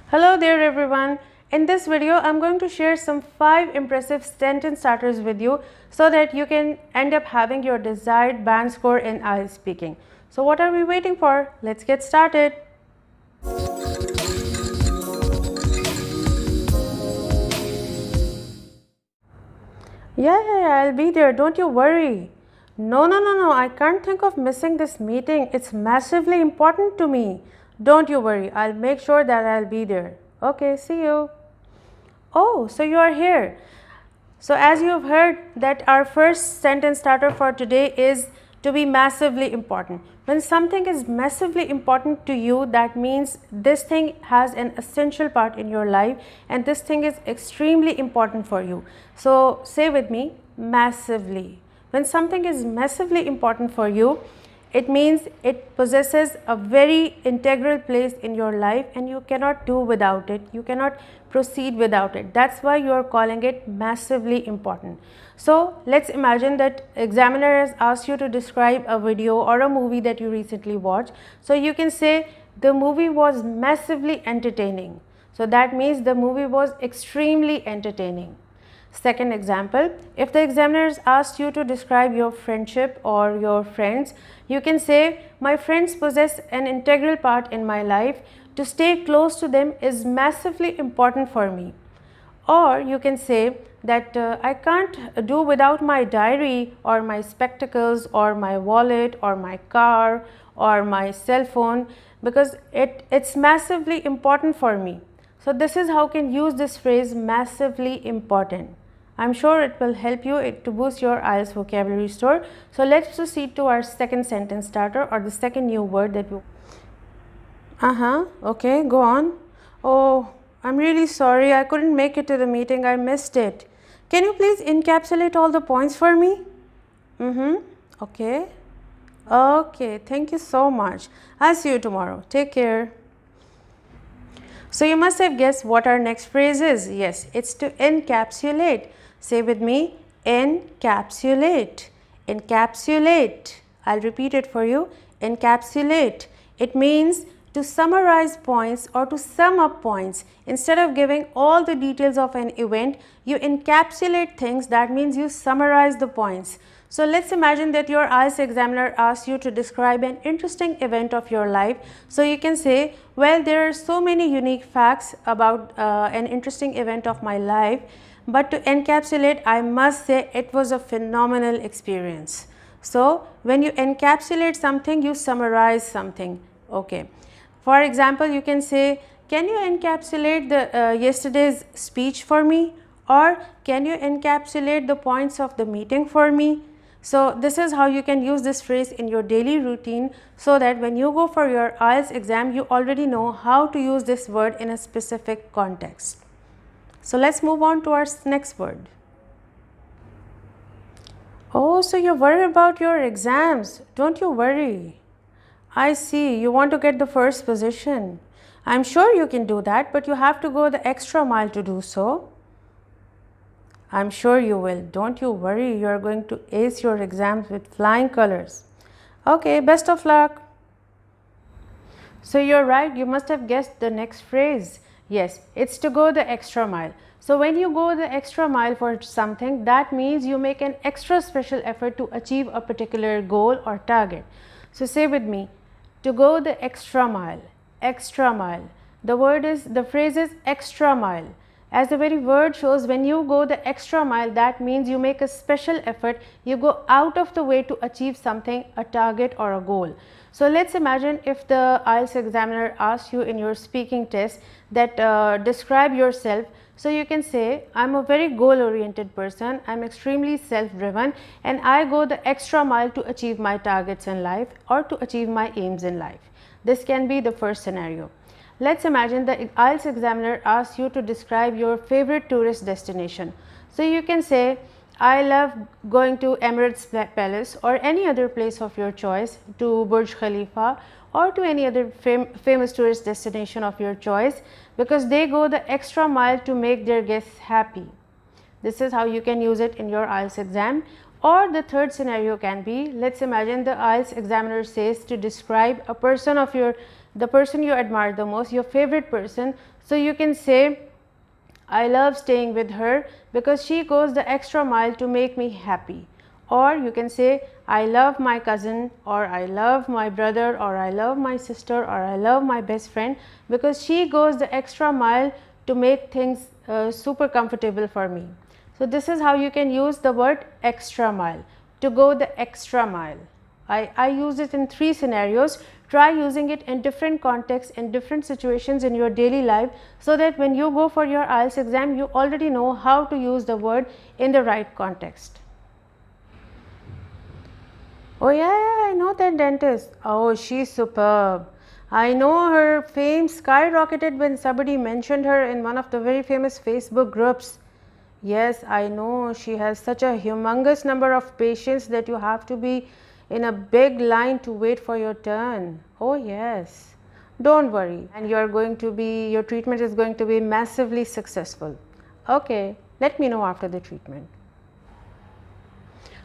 Hello there everyone. In this video, I'm going to share some 5 impressive sentence starters with you so that you can end up having your desired band score in IELTS speaking. So what are we waiting for? Let's get started. Yeah, I'll be there. Don't you worry. No. I can't think of missing this meeting. It's massively important to me. Don't you worry. I'll make sure that I'll be there. Okay, see you. Oh, so you are here. So as you have heard that our first sentence starter for today is to be massively important. When something is massively important to you, that means this thing has an essential part in your life and this thing is extremely important for you. So say with me, massively. When something is massively important for you, it means it possesses a very integral place in your life and you cannot do without it. You cannot proceed without it. That's why you are calling it massively important. So let's imagine that examiner has asked you to describe a video or a movie that you recently watched. So you can say the movie was massively entertaining. So that means the movie was extremely entertaining. Second example, if the examiners asked you to describe your friendship or your friends, you can say, my friends possess an integral part in my life. To stay close to them is massively important for me. Or you can say that I can't do without my diary or my spectacles or my wallet or my car or my cell phone because it's massively important for me. So this is how you can use this phrase massively important. I'm sure it will help you to boost your IELTS vocabulary store. So let's proceed to our second sentence starter or the second new word that you. Okay, go on. Oh, I'm really sorry. I couldn't make it to the meeting. I missed it. Can you please encapsulate all the points for me? Okay. Okay, thank you so much. I'll see you tomorrow. Take care. So you must have guessed what our next phrase is. Yes, it's to encapsulate. Say with me, encapsulate. Encapsulate. I'll repeat it for you. Encapsulate. It means to summarize points or to sum up points. Instead of giving all the details of an event, you encapsulate things. That means you summarize the points. So let's imagine that your IELTS examiner asks you to describe an interesting event of your life. So you can say, well, there are so many unique facts about an interesting event of my life, but to encapsulate, I must say it was a phenomenal experience. So when you encapsulate something, you summarize something. Okay. For example, you can say, can you encapsulate the yesterday's speech for me? Or can you encapsulate the points of the meeting for me? So this is how you can use this phrase in your daily routine so that when you go for your IELTS exam, you already know how to use this word in a specific context. So let's move on to our next word. Oh, so you're worried about your exams. Don't you worry. I see, you want to get the first position. I'm sure you can do that, but you have to go the extra mile to do so. I'm sure you will. Don't you worry, you are going to ace your exams with flying colors. Okay, best of luck. So you're right, you must have guessed the next phrase. Yes, it's to go the extra mile. So when you go the extra mile for something, that means you make an extra special effort to achieve a particular goal or target. So say with me, to go the extra mile, extra mile. The phrase is extra mile. As the very word shows, when you go the extra mile, that means you make a special effort, you go out of the way to achieve something, a target or a goal. So let's imagine if the IELTS examiner asks you in your speaking test that describe yourself. So you can say, I'm a very goal-oriented person, I'm extremely self-driven and I go the extra mile to achieve my targets in life or to achieve my aims in life. This can be the first scenario. Let's imagine the IELTS examiner asks you to describe your favorite tourist destination. So you can say, I love going to Emirates Palace or any other place of your choice, to Burj Khalifa or to any other famous tourist destination of your choice, because they go the extra mile to make their guests happy. This is how you can use it in your IELTS exam. Or the third scenario can be, let's imagine the IELTS examiner says to describe a person of your the person you admire the most, your favorite person. So you can say, I love staying with her because she goes the extra mile to make me happy. Or you can say, I love my cousin, or I love my brother, or I love my sister, or I love my best friend because she goes the extra mile to make things super comfortable for me. So this is how you can use the word extra mile, to go the extra mile. I use it in 3 scenarios. Try using it in different contexts, in different situations in your daily life, so that when you go for your IELTS exam, you already know how to use the word in the right context. Oh yeah, I know that dentist. Oh, she's superb. I know her fame skyrocketed when somebody mentioned her in one of the very famous Facebook groups. Yes, I know she has such a humongous number of patients that you have to be in a big line to wait for your turn. Oh yes, don't worry, and your treatment is going to be massively successful. Okay, let me know after the treatment.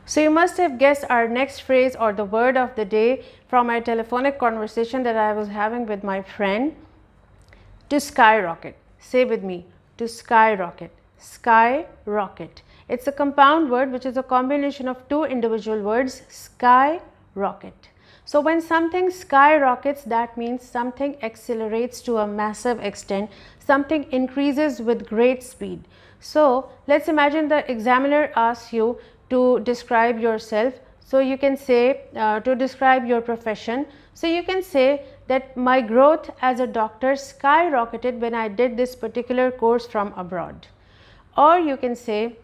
So you must have guessed our next phrase or the word of the day from my telephonic conversation that I was having with my friend. To skyrocket. Say with me, to skyrocket. Skyrocket. It's a compound word which is a combination of 2 individual words, skyrocket. So when something skyrockets, that means something accelerates to a massive extent, something increases with great speed. So let's imagine the examiner asks you to describe yourself. So you can say to describe your profession. So you can say that my growth as a doctor skyrocketed when I did this particular course from abroad. Or you can say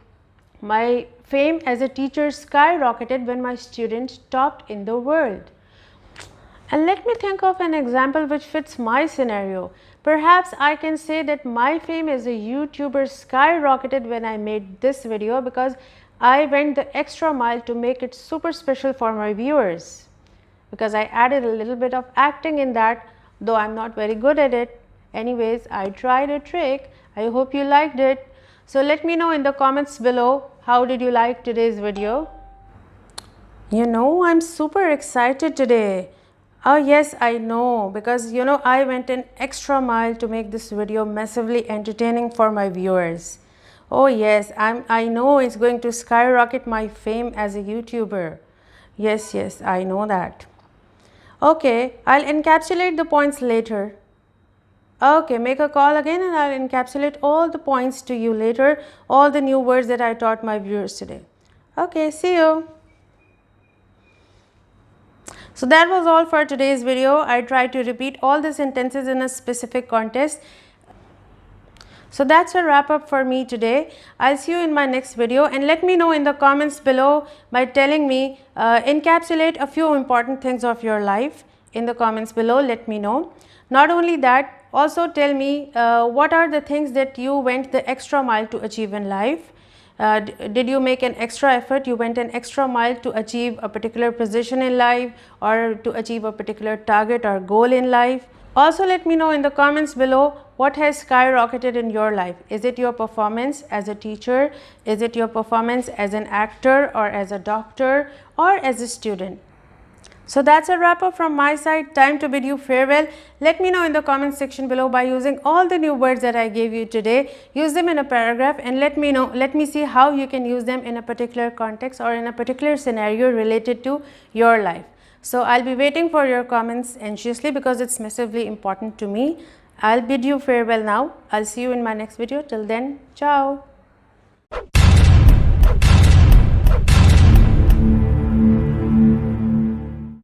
my fame as a teacher skyrocketed when my student topped in the world. And let me think of an example which fits my scenario. Perhaps I can say that my fame as a YouTuber skyrocketed when I made this video because I went the extra mile to make it super special for my viewers, because I added a little bit of acting in that, though I'm not very good at it. Anyways, I tried a trick. I hope you liked it. So let me know in the comments below, how did you like today's video? You know, I'm super excited today. Oh yes, I know, because you know I went an extra mile to make this video massively entertaining for my viewers. Oh yes, I know it's going to skyrocket my fame as a YouTuber. Yes, I know that. Okay, I'll encapsulate the points later. Okay, make a call again and I'll encapsulate all the points to you later, all the new words that I taught my viewers today. Okay, see you. So that was all for today's video. I tried to repeat all the sentences in a specific context. So that's a wrap up for me today. I'll see you in my next video, and let me know in the comments below by telling me, encapsulate a few important things of your life in the comments below. Let me know. Not only that, also tell me what are the things that you went the extra mile to achieve in life. Did you make an extra effort? You went an extra mile to achieve a particular position in life or to achieve a particular target or goal in life. Also let me know in the comments below what has skyrocketed in your life. Is it your performance as a teacher? Is it your performance as an actor or as a doctor or as a student? So that's a wrap up from my side. Time to bid you farewell. Let me know in the comment section below by using all the new words that I gave you today. Use them in a paragraph and let me see how you can use them in a particular context or in a particular scenario related to your life. So I'll be waiting for your comments anxiously because it's massively important to me. I'll bid you farewell now. I'll see you in my next video. Till then, ciao.